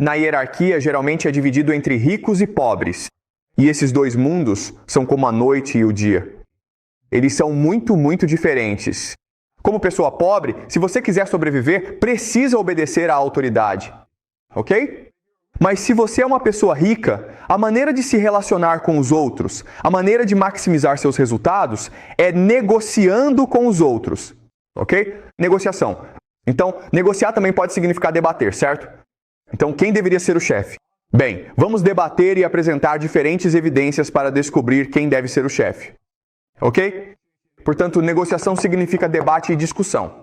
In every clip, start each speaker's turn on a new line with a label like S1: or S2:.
S1: Na hierarquia, geralmente é dividido entre ricos e pobres. E esses dois mundos são como a noite e o dia. Eles são muito, muito diferentes. Como pessoa pobre, se você quiser sobreviver, precisa obedecer à autoridade. Ok? Mas se você é uma pessoa rica, a maneira de se relacionar com os outros, a maneira de maximizar seus resultados é negociando com os outros. Ok? Negociação. Então, negociar também pode significar debater, certo? Então, quem deveria ser o chefe? Bem, vamos debater e apresentar diferentes evidências para descobrir quem deve ser o chefe. Ok? Portanto, negociação significa debate e discussão.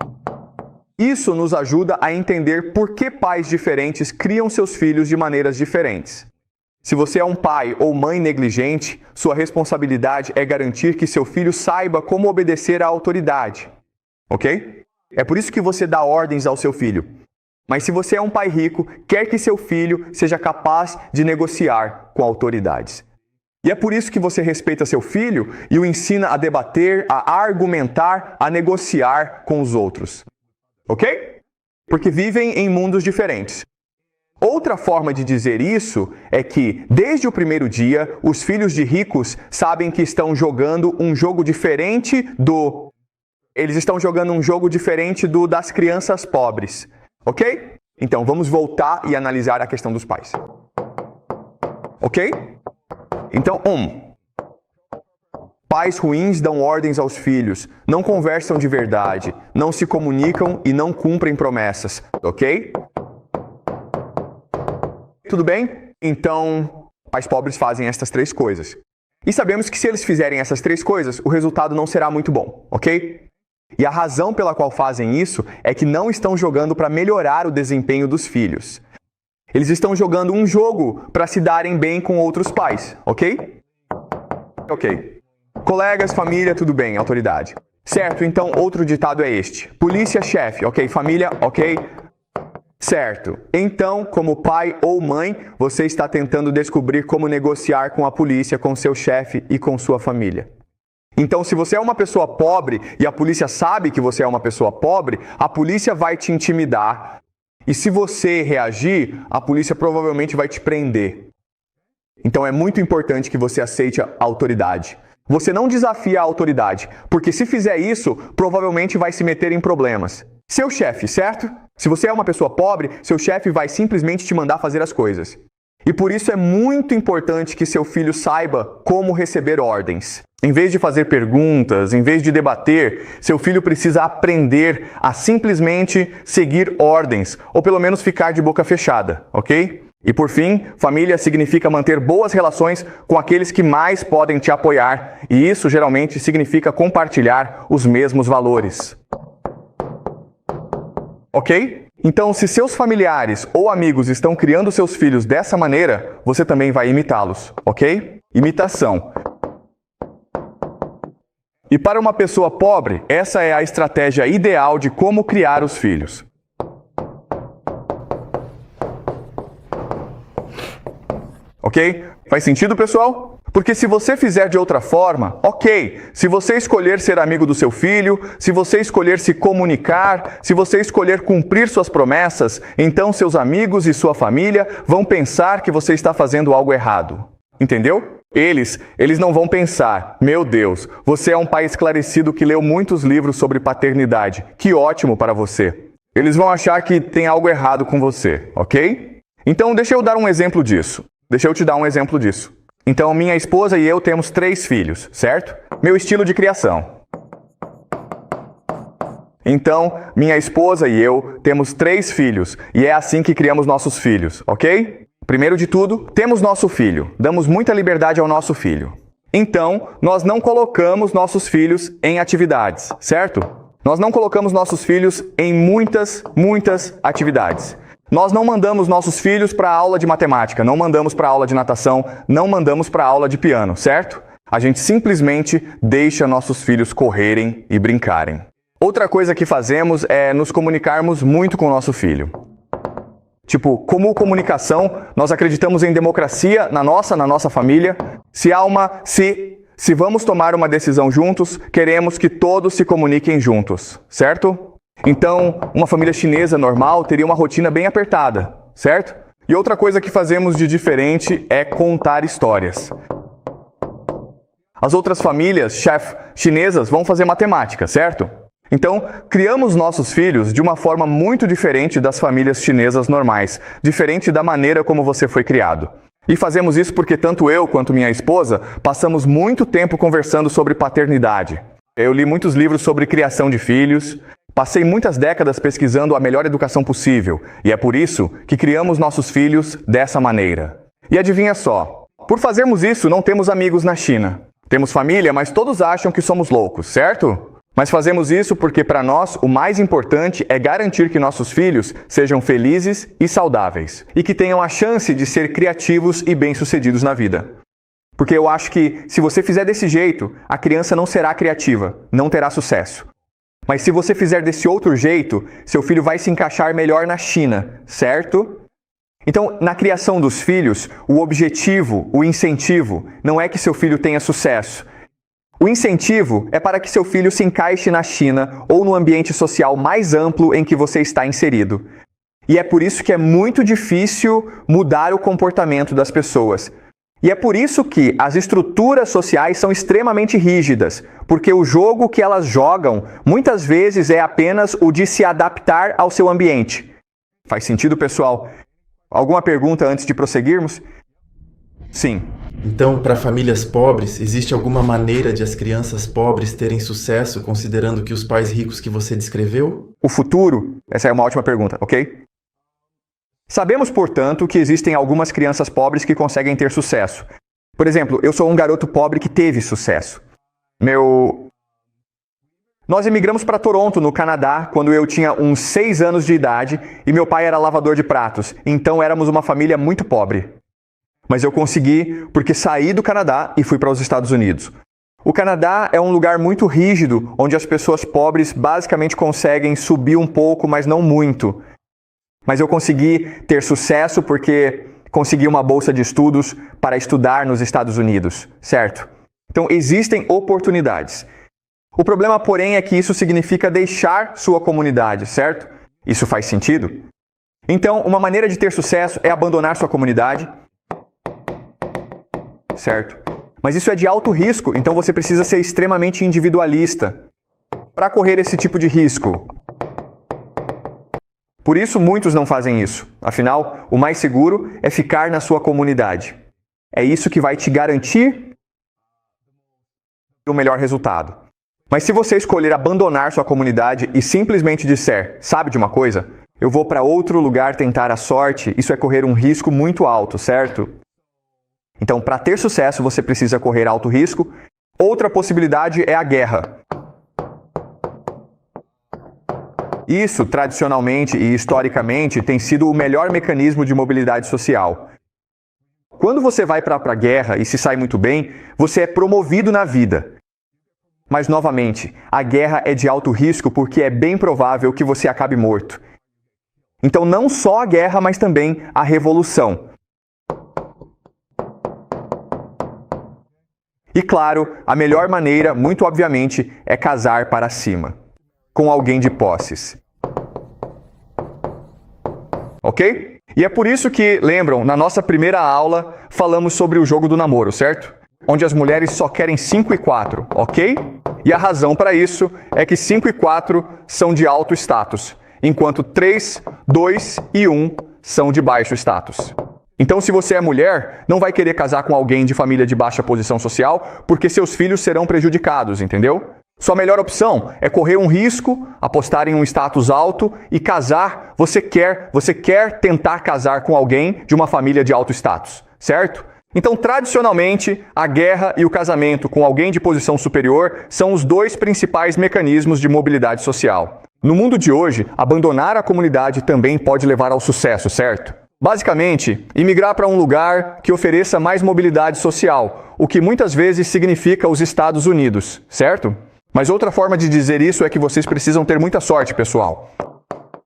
S1: Isso nos ajuda a entender por que pais diferentes criam seus filhos de maneiras diferentes. Se você é um pai ou mãe negligente, sua responsabilidade é garantir que seu filho saiba como obedecer à autoridade. Ok? É por isso que você dá ordens ao seu filho. Mas se você é um pai rico, quer que seu filho seja capaz de negociar com autoridades. E é por isso que você respeita seu filho e o ensina a debater, a argumentar, a negociar com os outros. Ok? Porque vivem em mundos diferentes. Outra forma de dizer isso é que, desde o primeiro dia, os filhos de ricos sabem que estão jogando um jogo diferente do... Eles estão jogando um jogo diferente do das crianças pobres. Ok? Então, vamos voltar e analisar a questão dos pais. Ok? Então, pais ruins dão ordens aos filhos, não conversam de verdade, não se comunicam e não cumprem promessas. Ok? Tudo bem? Então, pais pobres fazem estas três coisas. E sabemos que se eles fizerem essas três coisas, o resultado não será muito bom. Ok? E a razão pela qual fazem isso é que não estão jogando para melhorar o desempenho dos filhos. Eles estão jogando um jogo para se darem bem com outros pais, ok? Ok. Colegas, família, tudo bem, autoridade. Certo, então outro ditado é este. Polícia, chefe, ok? Família, ok? Certo. Então, como pai ou mãe, você está tentando descobrir como negociar com a polícia, com seu chefe e com sua família. Então, se você é uma pessoa pobre e a polícia sabe que você é uma pessoa pobre, a polícia vai te intimidar. E se você reagir, a polícia provavelmente vai te prender. Então, é muito importante que você aceite a autoridade. Você não desafia a autoridade, porque se fizer isso, provavelmente vai se meter em problemas. Seu chefe, certo? Se você é uma pessoa pobre, seu chefe vai simplesmente te mandar fazer as coisas. E por isso é muito importante que seu filho saiba como receber ordens. Em vez de fazer perguntas, em vez de debater, seu filho precisa aprender a simplesmente seguir ordens, ou pelo menos ficar de boca fechada, ok? E por fim, família significa manter boas relações com aqueles que mais podem te apoiar, e isso geralmente significa compartilhar os mesmos valores. Ok? Então, se seus familiares ou amigos estão criando seus filhos dessa maneira, você também vai imitá-los, ok? Imitação. E para uma pessoa pobre, essa é a estratégia ideal de como criar os filhos. Ok? Faz sentido, pessoal? Porque se você fizer de outra forma, ok. Se você escolher ser amigo do seu filho, se você escolher se comunicar, se você escolher cumprir suas promessas, então seus amigos e sua família vão pensar que você está fazendo algo errado. Entendeu? Eles não vão pensar, meu Deus, você é um pai esclarecido que leu muitos livros sobre paternidade. Que ótimo para você. Eles vão achar que tem algo errado com você, ok? Então, deixa eu dar um exemplo disso. Deixa eu te dar um exemplo disso. Então, minha esposa e eu temos 3 filhos, certo? Meu estilo de criação. Então, minha esposa e eu temos 3 filhos, e é assim que criamos nossos filhos, ok? Primeiro de tudo, temos nosso filho. Damos muita liberdade ao nosso filho. Então, nós não colocamos nossos filhos em atividades, certo? Nós não colocamos nossos filhos em muitas atividades. Nós não mandamos nossos filhos para a aula de matemática, não mandamos para a aula de natação, não mandamos para a aula de piano, certo? A gente simplesmente deixa nossos filhos correrem e brincarem. Outra coisa que fazemos é nos comunicarmos muito com o nosso filho. Tipo, como comunicação, nós acreditamos em democracia na nossa família. Se vamos tomar uma decisão juntos, queremos que todos se comuniquem juntos, certo? Então, uma família chinesa normal teria uma rotina bem apertada, certo? E outra coisa que fazemos de diferente é contar histórias. As outras famílias, chef, chinesas vão fazer matemática, certo? Então, criamos nossos filhos de uma forma muito diferente das famílias chinesas normais, diferente da maneira como você foi criado. E fazemos isso porque tanto eu quanto minha esposa passamos muito tempo conversando sobre paternidade. Eu li muitos livros sobre criação de filhos, passei muitas décadas pesquisando a melhor educação possível, e é por isso que criamos nossos filhos dessa maneira. E adivinha só, por fazermos isso não temos amigos na China. Temos família, mas todos acham que somos loucos, certo? Mas fazemos isso porque para nós o mais importante é garantir que nossos filhos sejam felizes e saudáveis e que tenham a chance de ser criativos e bem-sucedidos na vida. Porque eu acho que se você fizer desse jeito, a criança não será criativa, não terá sucesso. Mas se você fizer desse outro jeito, seu filho vai se encaixar melhor na China, certo? Então, na criação dos filhos, o objetivo, o incentivo, não é que seu filho tenha sucesso. O incentivo é para que seu filho se encaixe na China ou no ambiente social mais amplo em que você está inserido. E é por isso que é muito difícil mudar o comportamento das pessoas. E é por isso que as estruturas sociais são extremamente rígidas, porque o jogo que elas jogam muitas vezes é apenas o de se adaptar ao seu ambiente. Faz sentido, pessoal? Alguma pergunta antes de prosseguirmos? Sim.
S2: Então, para famílias pobres, existe alguma maneira de as crianças pobres terem sucesso, considerando que os pais ricos que você descreveu?
S1: O futuro? Essa é uma ótima pergunta, ok? Sabemos, portanto, que existem algumas crianças pobres que conseguem ter sucesso. Por exemplo, eu sou um garoto pobre que teve sucesso. Nós emigramos para Toronto, no Canadá, quando eu tinha uns 6 anos de idade e meu pai era lavador de pratos, então éramos uma família muito pobre. Mas eu consegui porque saí do Canadá e fui para os Estados Unidos. O Canadá é um lugar muito rígido, onde as pessoas pobres basicamente conseguem subir um pouco, mas não muito. Mas eu consegui ter sucesso porque consegui uma bolsa de estudos para estudar nos Estados Unidos, certo? Então existem oportunidades. O problema, porém, é que isso significa deixar sua comunidade, certo? Isso faz sentido? Então, uma maneira de ter sucesso é abandonar sua comunidade, certo? Mas isso é de alto risco, então você precisa ser extremamente individualista para correr esse tipo de risco. Por isso, muitos não fazem isso. Afinal, o mais seguro é ficar na sua comunidade. É isso que vai te garantir o melhor resultado. Mas se você escolher abandonar sua comunidade e simplesmente disser, sabe de uma coisa? Eu vou para outro lugar tentar a sorte, isso é correr um risco muito alto, certo? Então, para ter sucesso, você precisa correr alto risco. Outra possibilidade é a guerra. Isso, tradicionalmente e historicamente, tem sido o melhor mecanismo de mobilidade social. Quando você vai para a guerra e se sai muito bem, você é promovido na vida. Mas, novamente, a guerra é de alto risco porque é bem provável que você acabe morto. Então, não só a guerra, mas também a revolução. E claro, a melhor maneira, muito obviamente, é casar para cima, com alguém de posses. Ok? E é por isso que, lembram, na nossa primeira aula, falamos sobre o jogo do namoro, certo? Onde as mulheres só querem 5 e 4, ok? E a razão para isso é que 5 e 4 são de alto status, enquanto 3, 2 e 1 são de baixo status. Então, se você é mulher, não vai querer casar com alguém de família de baixa posição social, porque seus filhos serão prejudicados, entendeu? Sua melhor opção é correr um risco, apostar em um status alto e casar. Você quer tentar casar com alguém de uma família de alto status, certo? Então, tradicionalmente, a guerra e o casamento com alguém de posição superior são os dois principais mecanismos de mobilidade social. No mundo de hoje, abandonar a comunidade também pode levar ao sucesso, certo? Basicamente, imigrar para um lugar que ofereça mais mobilidade social, o que muitas vezes significa os Estados Unidos, certo? Mas outra forma de dizer isso é que vocês precisam ter muita sorte, pessoal.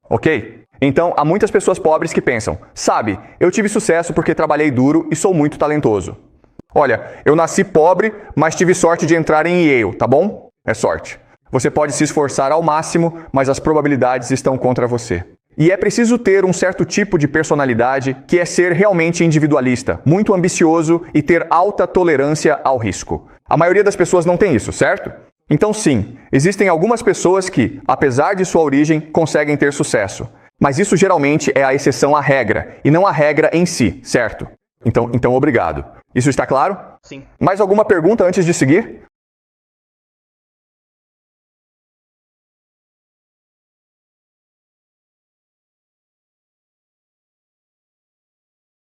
S1: Ok? Então, há muitas pessoas pobres que pensam, sabe, eu tive sucesso porque trabalhei duro e sou muito talentoso. Olha, eu nasci pobre, mas tive sorte de entrar em Yale, tá bom? É sorte. Você pode se esforçar ao máximo, mas as probabilidades estão contra você. E é preciso ter um certo tipo de personalidade que é ser realmente individualista, muito ambicioso e ter alta tolerância ao risco. A maioria das pessoas não tem isso, certo? Então sim, existem algumas pessoas que, apesar de sua origem, conseguem ter sucesso. Mas isso geralmente é a exceção à regra, e não a regra em si, certo? Então obrigado. Isso está claro?
S3: Sim.
S1: Mais alguma pergunta antes de seguir?